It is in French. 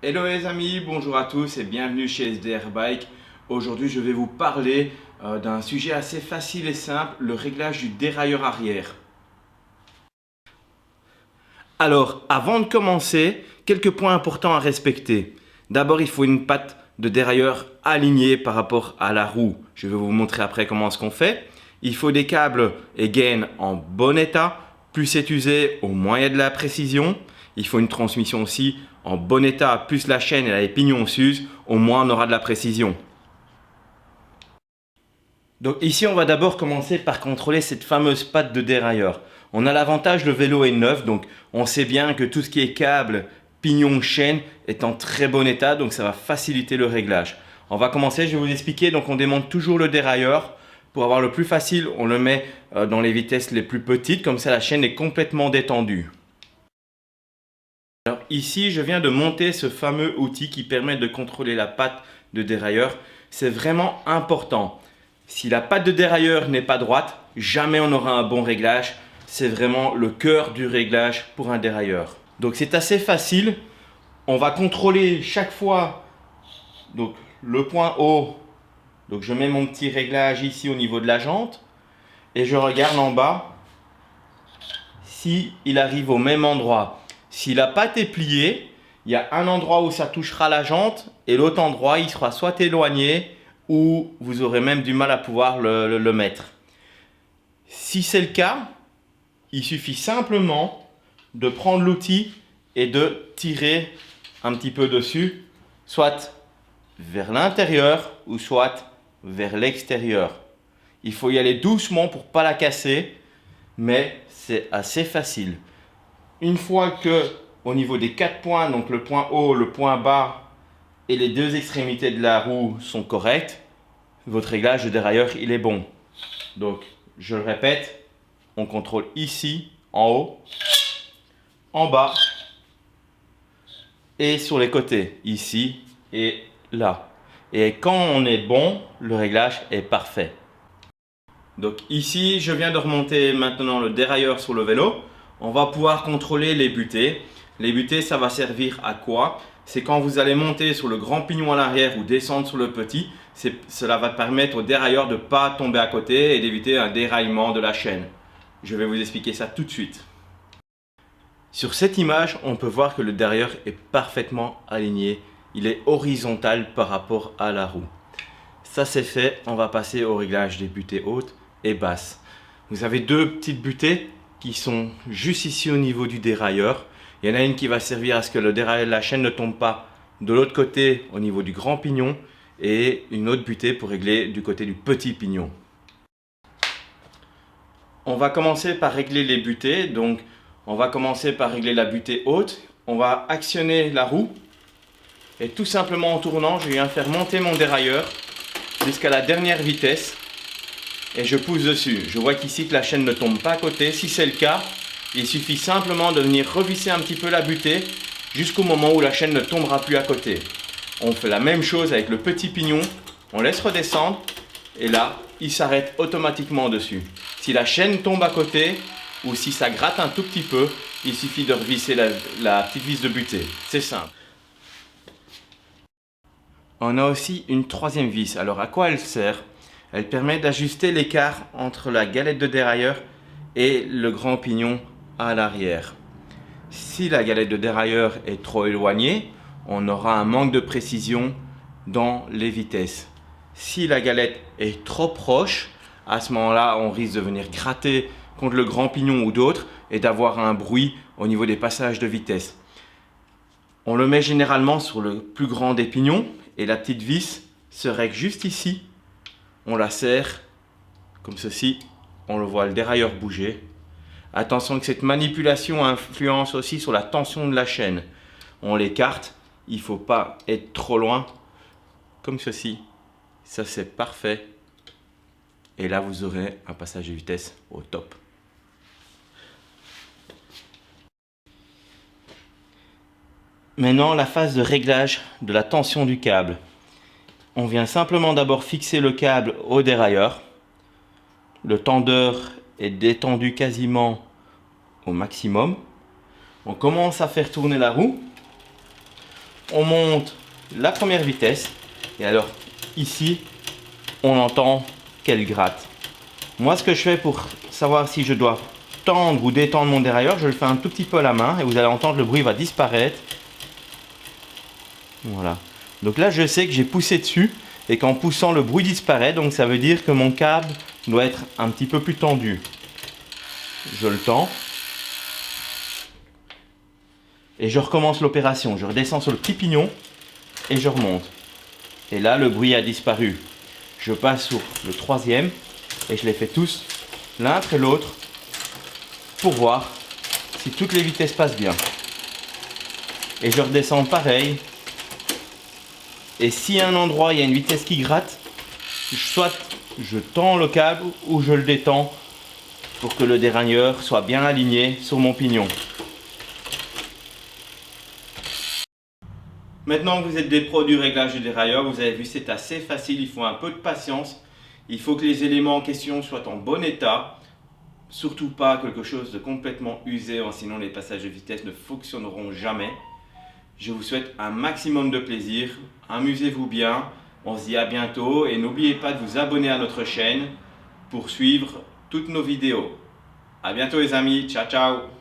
Hello les amis, bonjour à tous et bienvenue chez SDR Bike. Aujourd'hui je vais vous parler d'un sujet assez facile et simple, le réglage du dérailleur arrière. Alors avant de commencer, quelques points importants à respecter. D'abord il faut une patte de dérailleur alignée par rapport à la roue. Je vais vous montrer après comment ce qu'on fait. Il faut des câbles et gaines en bon état. Plus c'est usé, au moins il y a de la précision. Il faut une transmission aussi en bon état, plus la chaîne et les pignons s'usent, au moins on aura de la précision. Donc ici on va d'abord commencer par contrôler cette fameuse patte de dérailleur. On a l'avantage, le vélo est neuf, donc on sait bien que tout ce qui est câble, pignon, chaîne est en très bon état, donc ça va faciliter le réglage. On va commencer, je vais vous expliquer, donc on démonte toujours le dérailleur. Pour avoir le plus facile, on le met dans les vitesses les plus petites, comme ça la chaîne est complètement détendue. Alors ici, je viens de monter ce fameux outil qui permet de contrôler la patte de dérailleur. C'est vraiment important. Si la patte de dérailleur n'est pas droite, jamais on aura un bon réglage. C'est vraiment le cœur du réglage pour un dérailleur. Donc c'est assez facile. On va contrôler chaque fois donc, le point haut. Donc je mets mon petit réglage ici au niveau de la jante et je regarde en bas si il arrive au même endroit. Si la patte est pliée, il y a un endroit où ça touchera la jante et l'autre endroit, il sera soit éloigné ou vous aurez même du mal à pouvoir le mettre. Si c'est le cas, il suffit simplement de prendre l'outil et de tirer un petit peu dessus, soit vers l'intérieur ou soit vers l'extérieur. Il faut y aller doucement pour ne pas la casser, mais c'est assez facile. Une fois que au niveau des 4 points, donc le point haut, le point bas et les deux extrémités de la roue sont correctes, votre réglage de dérailleur il est bon. Donc je le répète, on contrôle ici, en haut, en bas et sur les côtés, ici et là. Et quand on est bon, le réglage est parfait. Donc ici, je viens de remonter maintenant le dérailleur sur le vélo. On va pouvoir contrôler les butées. Les butées, ça va servir à quoi? C'est quand vous allez monter sur le grand pignon à l'arrière ou descendre sur le petit, cela va permettre au dérailleur de ne pas tomber à côté et d'éviter un déraillement de la chaîne. Je vais vous expliquer ça tout de suite. Sur cette image, on peut voir que le dérailleur est parfaitement aligné. Il est horizontal par rapport à la roue. Ça c'est fait, on va passer au réglage des butées hautes et basses. Vous avez deux petites butées qui sont juste ici au niveau du dérailleur. Il y en a une qui va servir à ce que la chaîne ne tombe pas de l'autre côté au niveau du grand pignon et une autre butée pour régler du côté du petit pignon. On va commencer par régler les butées. Donc on va commencer par régler la butée haute. On va actionner la roue et tout simplement en tournant, je viens faire monter mon dérailleur jusqu'à la dernière vitesse et je pousse dessus. Je vois qu'ici que la chaîne ne tombe pas à côté. Si c'est le cas, il suffit simplement de venir revisser un petit peu la butée jusqu'au moment où la chaîne ne tombera plus à côté. On fait la même chose avec le petit pignon. On laisse redescendre et là, il s'arrête automatiquement dessus. Si la chaîne tombe à côté ou si ça gratte un tout petit peu, il suffit de revisser la petite vis de butée. C'est simple. On a aussi une troisième vis. Alors à quoi elle sert? Elle permet d'ajuster l'écart entre la galette de dérailleur et le grand pignon à l'arrière. Si la galette de dérailleur est trop éloignée, on aura un manque de précision dans les vitesses. Si la galette est trop proche, à ce moment-là, on risque de venir gratter contre le grand pignon ou d'autres et d'avoir un bruit au niveau des passages de vitesse. On le met généralement sur le plus grand des pignons et la petite vis se règle juste ici. On la serre comme ceci, on le voit le dérailleur bouger. Attention que cette manipulation influence aussi sur la tension de la chaîne. On l'écarte, il ne faut pas être trop loin, comme ceci. Ça c'est parfait. Et là vous aurez un passage de vitesse au top. Maintenant la phase de réglage de la tension du câble. On vient simplement d'abord fixer le câble au dérailleur. Le tendeur est détendu quasiment au maximum. On commence à faire tourner la roue. on monte la première vitesse. Et alors ici, on entend qu'elle gratte. Moi, ce que je fais pour savoir si je dois tendre ou détendre mon dérailleur, je le fais un tout petit peu à la main et vous allez entendre le bruit va disparaître. Voilà. Donc là, je sais que j'ai poussé dessus et qu'en poussant, le bruit disparaît. Donc ça veut dire que mon câble doit être un petit peu plus tendu. Je le tends. Et je recommence l'opération. Je redescends sur le petit pignon et je remonte. Et là, le bruit a disparu. Je passe sur le troisième et je les fais tous l'un après l'autre pour voir si toutes les vitesses passent bien. Et je redescends pareil. Et si à un endroit il y a une vitesse qui gratte, soit je tends le câble ou je le détends pour que le dérailleur soit bien aligné sur mon pignon. Maintenant que vous êtes des pros du réglage du dérailleur, vous avez vu c'est assez facile, il faut un peu de patience. Il faut que les éléments en question soient en bon état. Surtout pas quelque chose de complètement usé, sinon les passages de vitesse ne fonctionneront jamais. Je vous souhaite un maximum de plaisir, amusez-vous bien, on se dit à bientôt et n'oubliez pas de vous abonner à notre chaîne pour suivre toutes nos vidéos. À bientôt les amis, ciao ciao.